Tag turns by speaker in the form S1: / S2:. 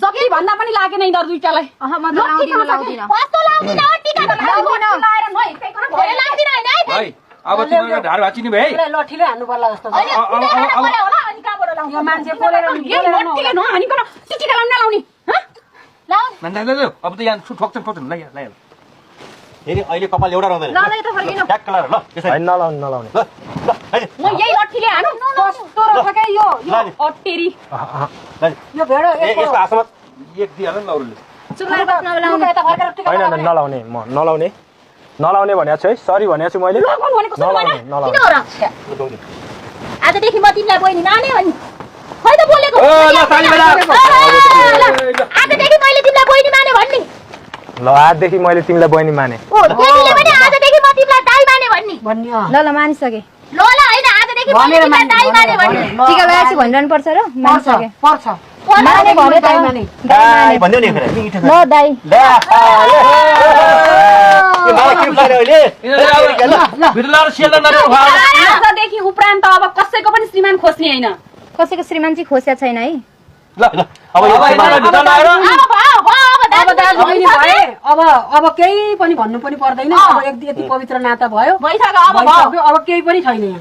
S1: जति भन्दा पनि लागेन यिनीहरु दुईटालाई
S2: म त लाउँदिन
S3: कस्तो लाउँदिन हो टिका त लाउँदिन
S1: लाएर म हिर्काइकन
S3: भोलि लाउँदिन हैन है
S4: भाइ अब तिम्रो ढाड भाचिनी भए
S1: लठीले हान्नु पर्ला जस्तो छ
S3: होला अनि कहाँबाट लाउँछ
S1: यो मान्छे बोलेर लठीले नहानिकन टिका लाउन नलाउने
S3: लाउ
S4: अब त यहाँ ठोक्छन् ठोक्छन् ल ल
S5: फेरि अहिले कपाल एउटा रहँदैन
S2: ल यता फर्किनु
S5: ट्याक कलर ल त्यसै
S6: नलाउने नलाउने
S5: ल ल हैन
S1: म यही लठीले हानु कस्तो रहेछ के यो अटेरी यो भेडो
S5: यसको आसमा
S4: एक दिइहाल्नु न अरूले
S2: चुप गरेर बस्न नलाउने
S1: यता फर्केर टिका
S6: होइन नलाउने म नलाउने भनेको छु है सरी भनेको छु मैले नलाउने
S3: किन हो र आजदेखि म तिमीलाई बहिनी माने भनि खै त बोलेको
S4: ल ताली बजा
S3: आजदेखि मैले तिमीलाई बहिनी माने भन्नी
S6: ल आजदेखि मैले तिमीलाई बहिनी माने
S3: ओ तिमीले पनि आजदेखि म तिमीलाई दाइ माने भन्नी
S1: भन्नी
S2: ल मानिसके
S3: ल हैन आजदेखि म तिमीलाई दाइ माने भन्नी
S2: टिका लगाएपछि भनिरहनु पर्छ र मानिसके
S1: पर्छ
S2: माने भने दाइ माने
S5: दाइ भन्दिउ नि फेरि मिठो
S2: ल दाइ
S5: यो मलाई के पारे अहिले
S4: भिडलार सिएला नरेको भयो
S1: आजदेखि उपरान्त अब कसैको पनि श्रीमान खोज्ने हैन
S2: कसैको श्रीमान चाहिँ खोज्या छैन है
S5: ल अब यो
S1: अब दाजु बहिनी भए अब केही पनि भन्नु पनि पर्दैन अब यति पवित्र नाता भयो
S3: भइसक्यो अब
S1: अब केही पनि छैन यहाँ